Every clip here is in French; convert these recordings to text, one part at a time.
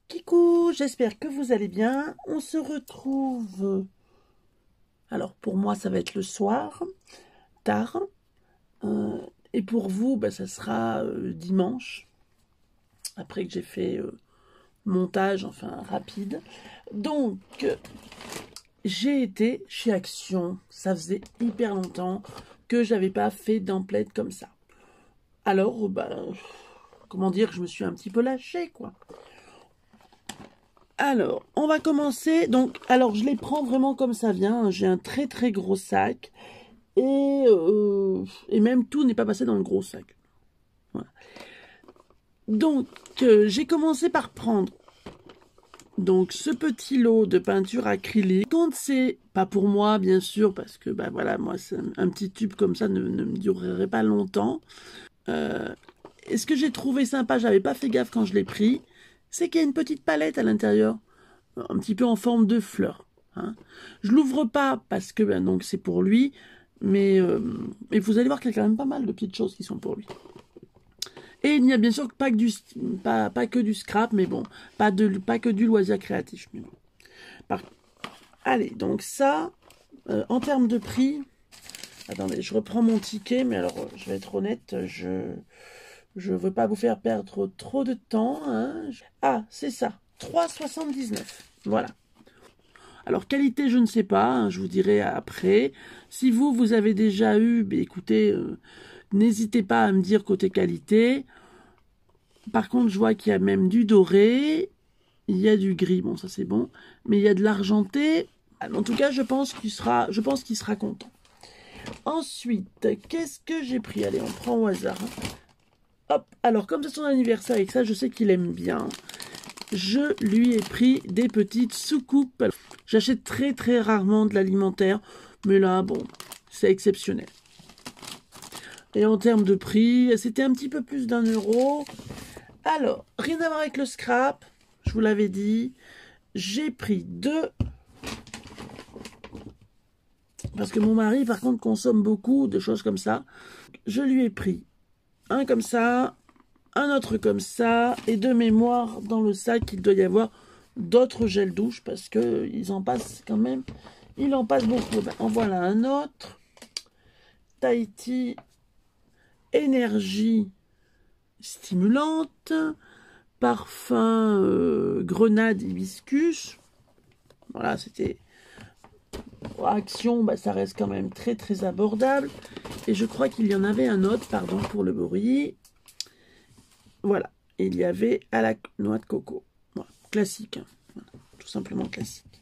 Kikou, j'espère que vous allez bien. On se retrouve. Alors pour moi, ça va être le soir, tard. Et pour vous, ça sera dimanche, après que j'ai fait montage, enfin rapide. Donc, j'ai été chez Action. Ça faisait hyper longtemps que j'avais pas fait d'emplette comme ça. Alors, comment dire, je me suis un petit peu lâchée, quoi. Alors, on va commencer. Donc, alors, je les prends vraiment comme ça vient. J'ai un très très gros sac. Et même tout n'est pas passé dans le gros sac. Voilà. Donc, j'ai commencé par prendre donc ce petit lot de peinture acrylique. Quand c'est pas pour moi, bien sûr, parce que voilà, moi, un petit tube comme ça ne me durerait pas longtemps. Et ce que j'ai trouvé sympa, j'avais pas fait gaffe quand je l'ai pris, c'est qu'il y a une petite palette à l'intérieur, un petit peu en forme de fleur. Hein. Je l'ouvre pas parce que donc c'est pour lui, mais vous allez voir qu'il y a quand même pas mal de petites choses qui sont pour lui. Et il n'y a bien sûr pas que du scrap, mais bon, pas que du loisir créatif. Mais bon. Allez, donc ça, en termes de prix, attendez, je reprends mon ticket, mais alors je vais être honnête, je veux pas vous faire perdre trop de temps. Hein. Ah, c'est ça, 3,79. Voilà. Alors, qualité, je ne sais pas, hein, je vous dirai après. Si vous avez déjà eu, écoutez, n'hésitez pas à me dire côté qualité. Par contre, je vois qu'il y a même du doré, il y a du gris, bon, ça c'est bon, mais il y a de l'argenté. En tout cas, je pense qu'il sera content. Ensuite, qu'est-ce que j'ai pris? Allez, on prend au hasard. Hop, alors comme c'est son anniversaire et que ça, je sais qu'il aime bien, je lui ai pris des petites soucoupes. J'achète très très rarement de l'alimentaire, mais là, bon, c'est exceptionnel. Et en termes de prix, c'était un petit peu plus d'1 €. Alors, rien à voir avec le scrap, je vous l'avais dit. J'ai pris 2. Parce que mon mari, par contre, consomme beaucoup de choses comme ça. Je lui ai pris un comme ça, un autre comme ça, et de mémoire, dans le sac, il doit y avoir d'autres gels douche, parce qu'ils en passent quand même, il en passe beaucoup. En voilà un autre. Tahiti énergie stimulante, parfum grenade hibiscus. Voilà, c'était Action, ça reste quand même très très abordable. Et je crois qu'il y en avait un autre, pardon pour le bruit. Voilà, il y avait à la noix de coco. Voilà, classique, hein. Voilà, tout simplement classique.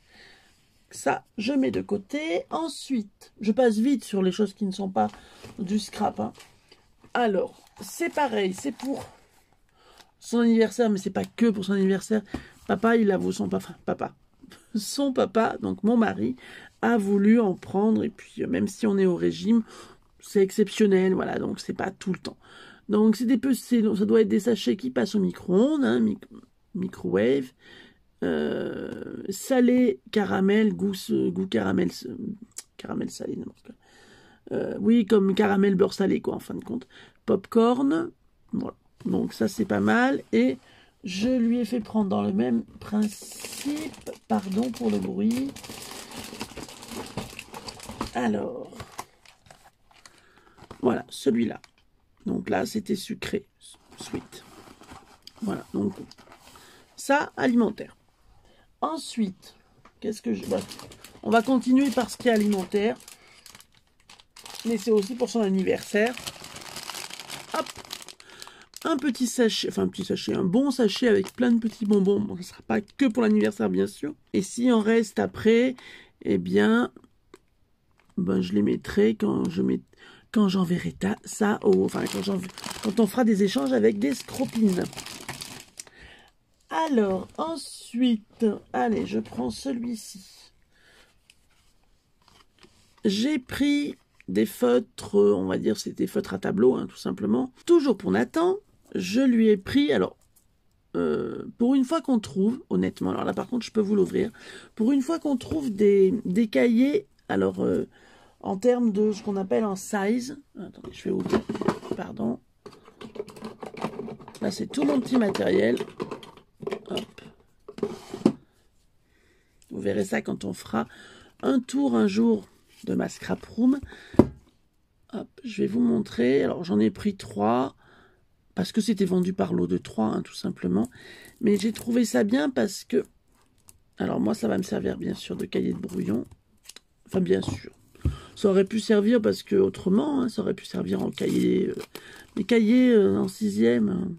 Ça, je mets de côté. Ensuite, je passe vite sur les choses qui ne sont pas du scrap. Hein. Alors, c'est pareil, c'est pour son anniversaire, mais c'est pas que pour son anniversaire. Papa, il avoue son papa. Son papa, donc mon mari, a voulu en prendre. Et puis, même si on est au régime, c'est exceptionnel. Voilà, donc c'est pas tout le temps. Donc, ça doit être des sachets qui passent au micro-ondes, hein, microwave. Salé, caramel, goût caramel, caramel salé, n'importe quoi. Oui, comme caramel beurre salé, quoi, en fin de compte. Popcorn, voilà. Donc ça, c'est pas mal. Et je lui ai fait prendre dans le même principe, pardon pour le bruit. Alors, voilà, celui-là. Donc là, c'était sucré, sweet. Voilà, donc ça, alimentaire. Ensuite, qu'est-ce que je... on va continuer par ce qui est alimentaire. Mais c'est aussi pour son anniversaire. Hop, un petit sachet, enfin un petit sachet, un bon sachet avec plein de petits bonbons. Bon, ça ne sera pas que pour l'anniversaire, bien sûr. Et si on reste après, eh bien, je les mettrai quand j'enverrai ça, quand on fera des échanges avec des scropines. Alors, ensuite, allez, je prends celui-ci. J'ai pris des feutres, on va dire, c'est des feutres à tableau, hein, tout simplement. Toujours pour Nathan, je lui ai pris, alors, pour une fois qu'on trouve, honnêtement, alors là, par contre, je peux vous l'ouvrir. Pour une fois qu'on trouve des cahiers, alors, en termes de ce qu'on appelle en size, attendez, je vais ouvrir, pardon. Là, c'est tout mon petit matériel. Hop. verrez ça quand on fera un tour un jour de ma scrap room. Hop, je vais vous montrer. Alors, j'en ai pris 3 parce que c'était vendu par lot de 3, hein, tout simplement. Mais j'ai trouvé ça bien parce que... Alors, moi, ça va me servir, bien sûr, de cahier de brouillon. Enfin, bien sûr. Ça aurait pu servir parce que autrement, hein, ça aurait pu servir en cahier. Les cahiers en 6e,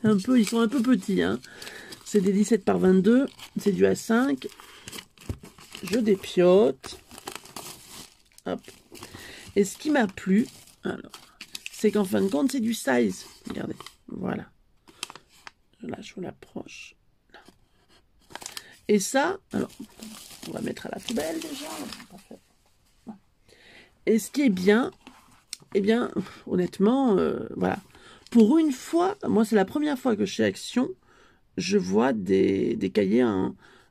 ils sont un peu petits. Hein. C'est des 17 par 22. C'est du A5. Je dépiote. Hop. Et ce qui m'a plu, alors, c'est qu'en fin de compte, c'est du size. Regardez. Voilà. Là, je vous l'approche. Et ça, alors, on va mettre à la poubelle déjà. Et ce qui est bien, eh bien, honnêtement, voilà. Pour une fois, moi, c'est la première fois que chez Action, je vois des cahiers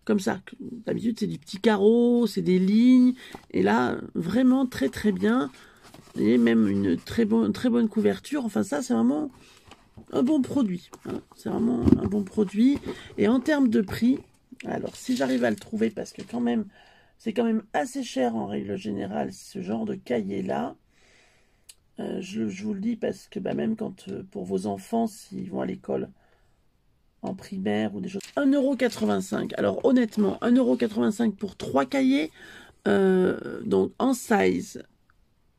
comme ça. D'habitude, c'est des petits carreaux, c'est des lignes. Et là, vraiment très, très bien. Et même une très bonne couverture. Enfin, ça, c'est vraiment un bon produit. Hein. C'est vraiment un bon produit. Et en termes de prix, alors, si j'arrive à le trouver, parce que quand même, c'est quand même assez cher en règle générale, ce genre de cahier-là. Je vous le dis parce que même quand pour vos enfants, s'ils vont à l'école en primaire ou des choses... 1,85 €. Alors honnêtement, 1,85 € pour 3 cahiers, donc en size,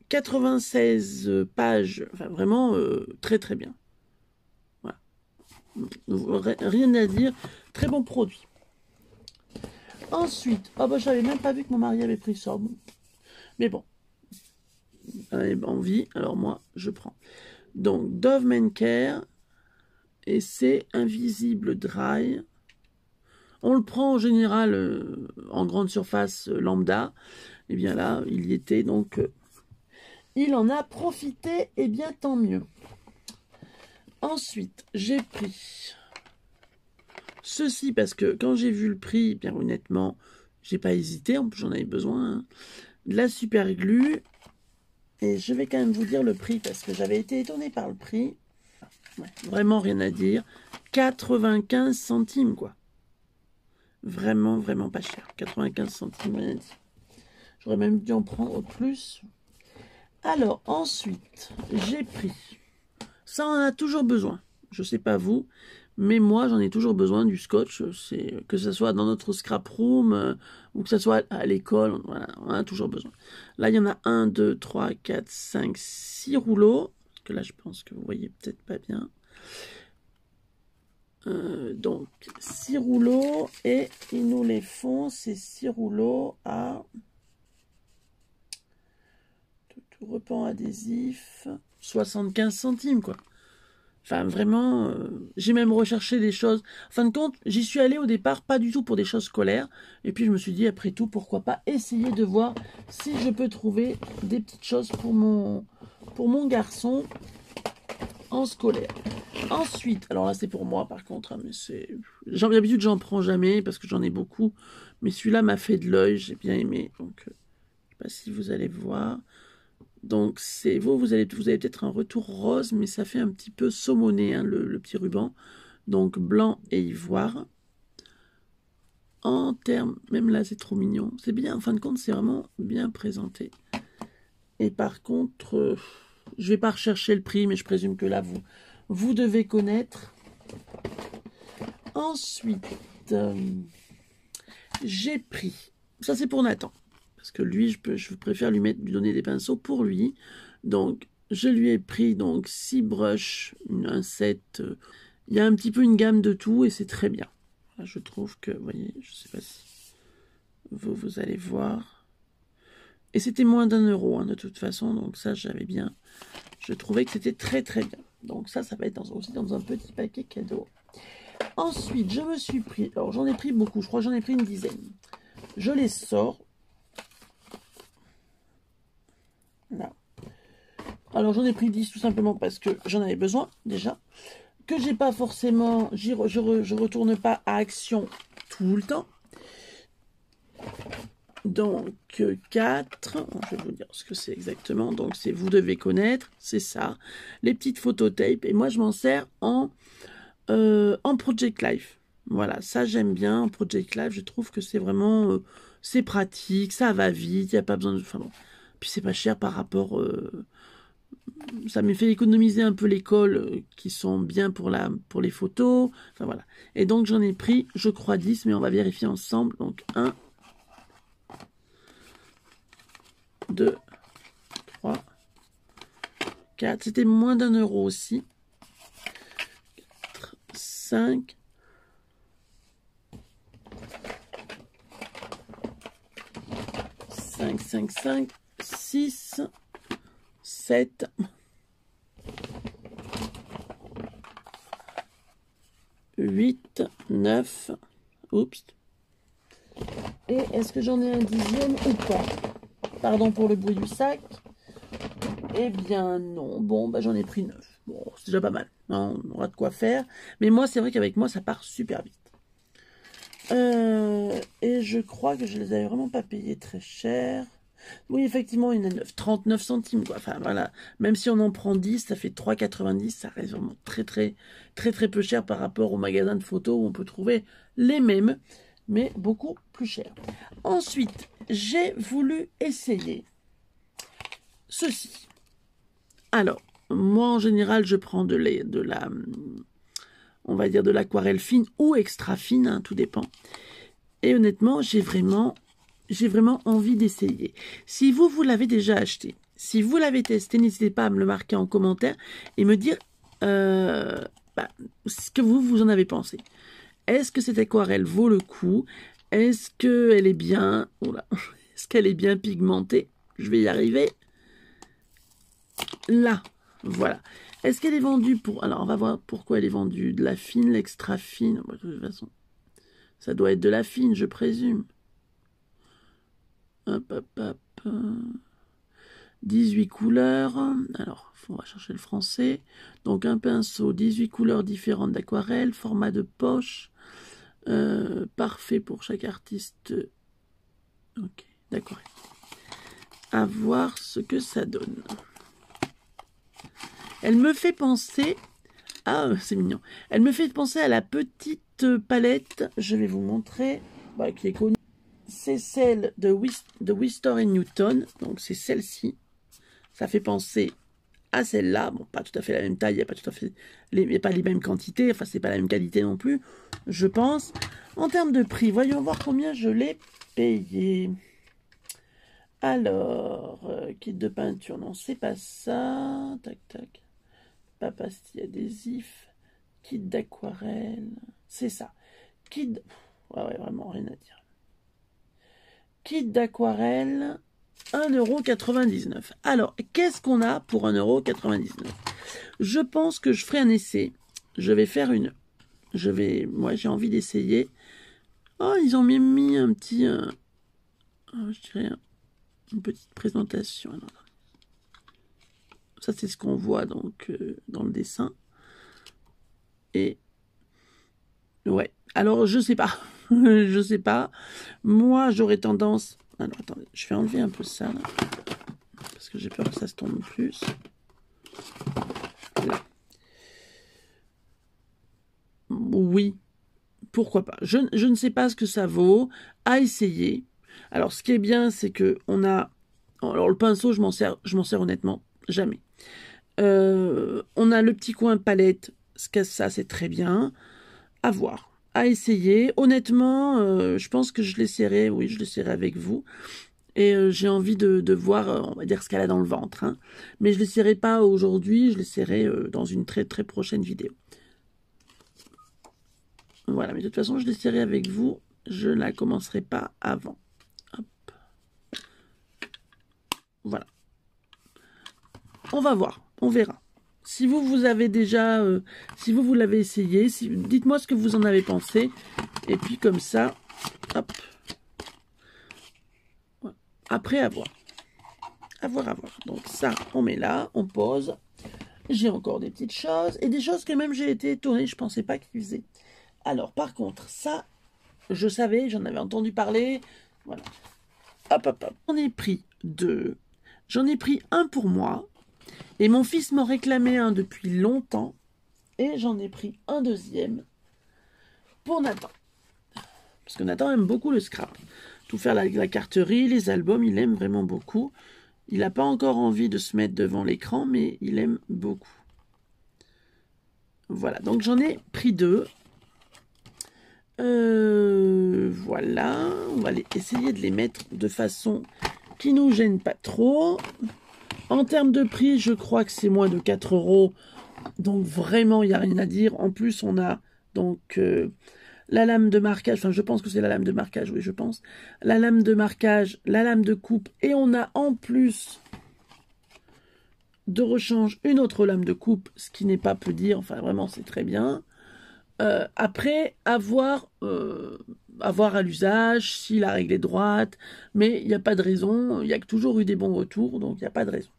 96 pages, enfin vraiment très très bien. Voilà. Rien à dire, très bon produit. Ensuite, oh bah j'avais même pas vu que mon mari avait pris ça. Mais bon, j'avais envie, alors moi je prends. Donc Dove Men Care, et c'est Invisible Dry. On le prend en général en grande surface lambda. Et bien là, il y était, donc il en a profité, et bien tant mieux. Ensuite, j'ai pris ceci parce que quand j'ai vu le prix, bien honnêtement, j'ai pas hésité, en plus j'en avais besoin. Hein. De la super glue. Et je vais quand même vous dire le prix parce que j'avais été étonnée par le prix. Ouais, vraiment rien à dire. 95 centimes, quoi. Vraiment, vraiment pas cher. 95 centimes, rien à dire. J'aurais même dû en prendre plus. Alors, ensuite, j'ai pris. Ça, on en a toujours besoin. Je sais pas vous, mais moi, j'en ai toujours besoin du scotch. Que ce soit dans notre scrap room ou que ce soit à l'école. Voilà, on en a toujours besoin. Là, il y en a 1, 2, 3, 4, 5, 6 rouleaux. Parce que là, je pense que vous voyez peut-être pas bien. Donc, 6 rouleaux. Et ils nous les font, ces 6 rouleaux, à... Tout repan adhésif. 75 centimes, quoi. Enfin, vraiment, j'ai même recherché des choses. En fin de compte, j'y suis allée au départ, pas du tout pour des choses scolaires. Et puis, je me suis dit, après tout, pourquoi pas essayer de voir si je peux trouver des petites choses pour mon garçon en scolaire. Ensuite, alors là, c'est pour moi, par contre. Hein, mais c'est... D'habitude, j'en prends jamais parce que j'en ai beaucoup. Mais celui-là m'a fait de l'œil, j'ai bien aimé. Donc, je sais pas si vous allez voir. Donc, c'est vous avez peut-être un retour rose, mais ça fait un petit peu saumoné, hein, le petit ruban. Donc, blanc et ivoire. En termes, même là, c'est trop mignon. C'est bien, en fin de compte, c'est vraiment bien présenté. Et par contre, je vais pas rechercher le prix, mais je présume que là, vous devez connaître. Ensuite, j'ai pris, ça c'est pour Nathan. Parce que lui, je préfère lui donner des pinceaux pour lui. Donc, je lui ai pris donc 6 brushes, un set. Il y a un petit peu une gamme de tout et c'est très bien. Là, je trouve que, vous voyez, je ne sais pas si vous allez voir. Et c'était moins d'1 € hein, de toute façon. Donc ça, j'avais bien. Je trouvais que c'était très très bien. Donc ça va être aussi dans un petit paquet cadeau. Ensuite, je me suis pris... Alors, j'en ai pris beaucoup. Je crois que j'en ai pris une dizaine. Je les sors. Là. Alors j'en ai pris 10 tout simplement parce que j'en avais besoin déjà. Que j'ai pas forcément, je retourne pas à Action tout le temps. Donc 4, je vais vous dire ce que c'est exactement. Donc c'est vous devez connaître, c'est ça. Les petites phototapes et moi je m'en sers en Project Life. Voilà, ça j'aime bien en Project Live. Je trouve que c'est vraiment... c'est pratique, ça va vite, il n'y a pas besoin de... Enfin bon. Puis c'est pas cher par rapport... ça me fait économiser un peu les cols qui sont bien pour les photos. Enfin voilà. Et donc j'en ai pris, je crois 10, mais on va vérifier ensemble. Donc 1, 2, 3, 4. C'était moins d'1 € aussi. 4, 5. 5, 5, 5, 6, 7, 8, 9, oups. Et est-ce que j'en ai un 10e ou pas? Pardon pour le bruit du sac. Eh bien non, bon, bah, j'en ai pris 9. Bon, c'est déjà pas mal, hein, on aura de quoi faire. Mais moi, c'est vrai qu'avec moi, ça part super vite. Et je crois que je les avais vraiment pas payés très cher. Oui, effectivement, il y en a 9, 39 centimes, quoi. Enfin, voilà. Même si on en prend 10, ça fait 3,90. Ça reste vraiment très peu cher par rapport au magasin de photos où on peut trouver les mêmes, mais beaucoup plus cher. Ensuite, j'ai voulu essayer ceci. Alors, moi, en général, je prends on va dire de l'aquarelle fine ou extra fine, hein, tout dépend. Et honnêtement, j'ai vraiment envie d'essayer. Si vous l'avez déjà acheté, si vous l'avez testé, n'hésitez pas à me le marquer en commentaire et me dire ce que vous en avez pensé. Est-ce que cette aquarelle vaut le coup? Est-ce qu'elle est bien... Oula. Est-ce qu'elle est bien pigmentée? Je vais y arriver. Là, voilà. Est-ce qu'elle est vendue pour... Alors, on va voir pourquoi elle est vendue. De la fine, l'extra fine. De toute façon, ça doit être de la fine, je présume. Hop, hop, hop. 18 couleurs. Alors, on va chercher le français. Donc, un pinceau, 18 couleurs différentes d'aquarelle. Format de poche. Parfait pour chaque artiste. Ok, d'accord. À voir ce que ça donne. Elle me fait penser... Ah, c'est mignon. Elle me fait penser à la petite palette, je vais vous montrer, qui est connue. C'est celle de Winsor & Newton, donc c'est celle-ci. Ça fait penser à celle-là. Bon, pas tout à fait la même taille, il n'y a pas tout à fait pas les mêmes quantités, enfin, c'est pas la même qualité non plus, je pense. En termes de prix, voyons voir combien je l'ai payé. Alors, kit de peinture, non, c'est pas ça. Tac, tac. Pas pastille adhésif. Kit d'aquarelle. C'est ça. Kit... Ouais, vraiment, rien à dire. Kit d'aquarelle, 1,99 €. Alors, qu'est-ce qu'on a pour 1,99 €? Je pense que je ferai un essai. Je vais faire une... Moi, j'ai envie d'essayer. Oh, ils ont même mis un petit... je dirais une petite présentation. Alors, ça, c'est ce qu'on voit donc dans le dessin. Et ouais. Alors, je sais pas. Je sais pas. Moi, j'aurais tendance... Alors, attendez. Je vais enlever un peu ça, là. Parce que j'ai peur que ça se tombe plus. Là. Oui. Pourquoi pas. Je ne sais pas ce que ça vaut. À essayer. Alors, ce qui est bien, c'est que on a... Alors, le pinceau, je m'en sers honnêtement jamais. On a le petit coin palette. Ça, c'est très bien. À voir. À essayer. Honnêtement, je pense que je l'essaierai. Oui, je l'essaierai avec vous. Et j'ai envie de voir, on va dire, ce qu'elle a dans le ventre. Hein. Mais je ne l'essaierai pas aujourd'hui. Je l'essaierai dans une très prochaine vidéo. Voilà. Mais de toute façon, je l'essaierai avec vous. Je ne la commencerai pas avant. Hop. Voilà. On va voir. On verra. Si vous avez déjà... si vous l'avez essayé, dites-moi ce que vous en avez pensé. Et puis comme ça, hop. Voilà. Après, à voir. À voir. Donc ça, on met là, on pose. J'ai encore des petites choses. Et des choses que même j'ai été étonnée, je ne pensais pas qu'ils faisaient. Alors, par contre, ça, je savais, j'en avais entendu parler. Voilà. Hop, hop, hop. J'en ai pris 2. J'en ai pris un pour moi. Et mon fils m'en réclamait un depuis longtemps. Et j'en ai pris un deuxième. pour Nathan. Parce que Nathan aime beaucoup le scrap. Tout faire la carterie, les albums, il aime vraiment beaucoup. Il n'a pas encore envie de se mettre devant l'écran, mais il aime beaucoup. Voilà, donc j'en ai pris 2. Voilà, on va essayer de les mettre de façon qui nous gêne pas trop. En termes de prix, je crois que c'est moins de 4 €. Donc vraiment, il n'y a rien à dire. En plus, on a donc la lame de marquage. Enfin, je pense que c'est la lame de marquage, oui, je pense. La lame de marquage, la lame de coupe. Et on a en plus de rechange une autre lame de coupe, ce qui n'est pas peu dire. Enfin, vraiment, c'est très bien. Après, avoir à l'usage, si la règle est droite. Mais il n'y a pas de raison. Il y a toujours eu des bons retours, donc il n'y a pas de raison.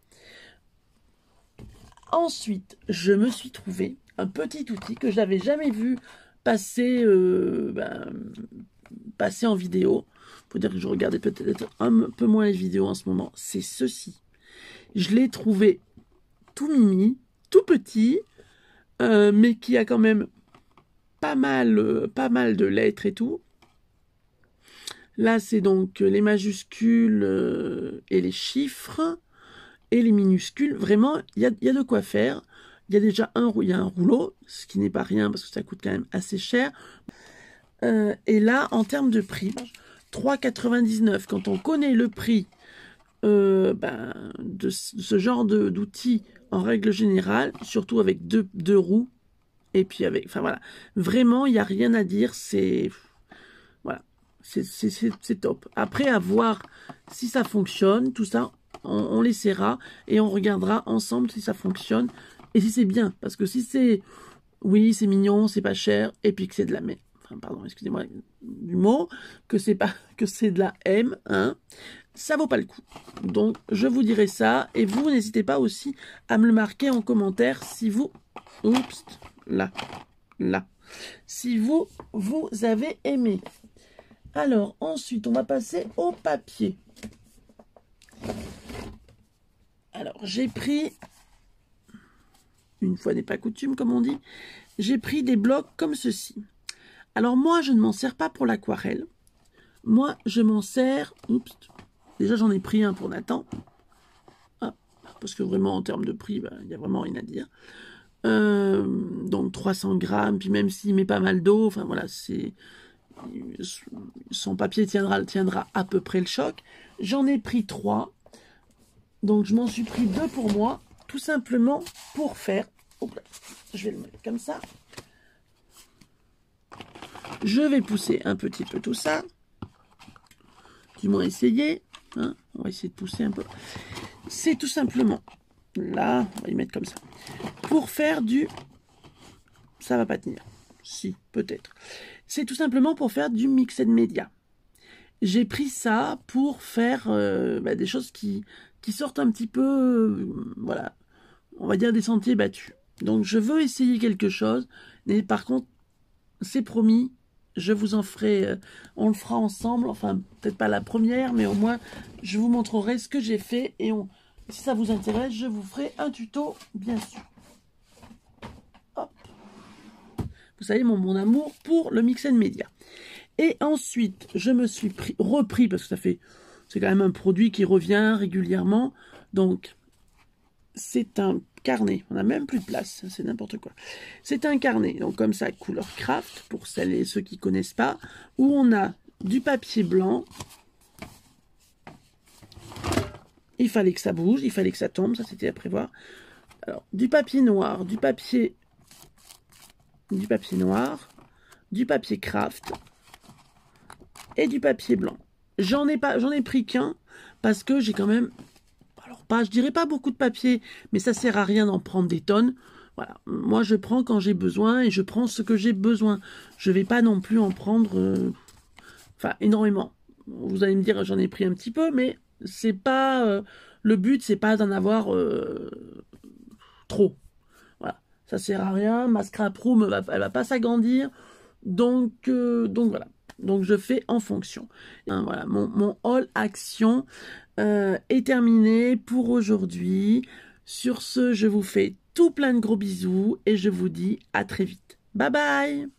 Ensuite, je me suis trouvé un petit outil que je n'avais jamais vu passer, passer en vidéo. Il faut dire que je regardais peut-être un peu moins les vidéos en ce moment. C'est ceci. Je l'ai trouvé tout mimi, tout petit, mais qui a quand même pas mal de lettres et tout. Là, c'est donc les majuscules et les chiffres. Et les minuscules, vraiment, il y a de quoi faire. Il y a déjà un rouleau, ce qui n'est pas rien parce que ça coûte quand même assez cher. Et là, en termes de prix, 3,99 €. Quand on connaît le prix de ce genre d'outils en règle générale, surtout avec deux roues, et puis avec, enfin voilà, vraiment, il n'y a rien à dire. C'est voilà, c'est top. Après, à voir si ça fonctionne, tout ça. On l'essaiera et on regardera ensemble si ça fonctionne et si c'est bien. Parce que si c'est, oui, c'est mignon, c'est pas cher, et puis que c'est de la merde, enfin, pardon, excusez-moi du mot, que c'est de la M, hein, ça vaut pas le coup. Donc, je vous dirai ça, et vous, n'hésitez pas aussi à me le marquer en commentaire si vous, oups, là, si vous avez aimé. Alors, ensuite, on va passer au papier. Alors, j'ai pris, une fois n'est pas coutume, comme on dit, j'ai pris des blocs comme ceci. Alors, moi, je ne m'en sers pas pour l'aquarelle. Moi, je m'en sers, oups, déjà j'en ai pris un pour Nathan. Ah, parce que vraiment, en termes de prix, il n'y a vraiment rien à dire. Donc, 300 grammes, puis même s'il met pas mal d'eau, enfin voilà, son papier tiendra à peu près le choc. J'en ai pris 3. Donc, je m'en suis pris 2 pour moi, tout simplement pour faire... Hop là, je vais le mettre comme ça. Je vais pousser un petit peu tout ça. Du moins essayer. Hein, on va essayer de pousser un peu. C'est tout simplement... Là, on va y mettre comme ça. Pour faire du... Ça va pas tenir. Si, peut-être. C'est tout simplement pour faire du mixed media. J'ai pris ça pour faire des choses qui sortent un petit peu, voilà, on va dire des sentiers battus. Donc, je veux essayer quelque chose, mais par contre, c'est promis, je vous en ferai, on le fera ensemble, enfin, peut-être pas la première, mais au moins, je vous montrerai ce que j'ai fait, et si ça vous intéresse, je vous ferai un tuto, bien sûr. Hop. Vous savez, mon amour pour le mixed media. Et ensuite, je me suis repris, parce que c'est quand même un produit qui revient régulièrement. Donc, c'est un carnet. On n'a même plus de place, c'est n'importe quoi. C'est un carnet, donc comme ça, couleur craft, pour celles et ceux qui ne connaissent pas, où on a du papier blanc. Il fallait que ça bouge, il fallait que ça tombe, ça c'était à prévoir. Alors, du papier noir, du papier noir, du papier craft, et du papier blanc. J'en ai pris qu'un parce que j'ai quand même, alors je dirais pas beaucoup de papier, mais ça sert à rien d'en prendre des tonnes. Voilà, moi je prends quand j'ai besoin et je prends ce que j'ai besoin. Je vais pas non plus en prendre, énormément. Vous allez me dire j'en ai pris un petit peu, mais c'est pas le but, c'est pas d'en avoir trop. Voilà, ça sert à rien. Ma scrap room, elle va pas s'agrandir, donc voilà. Donc, je fais en fonction. Voilà, mon haul action est terminé pour aujourd'hui. Sur ce, je vous fais tout plein de gros bisous et je vous dis à très vite. Bye bye!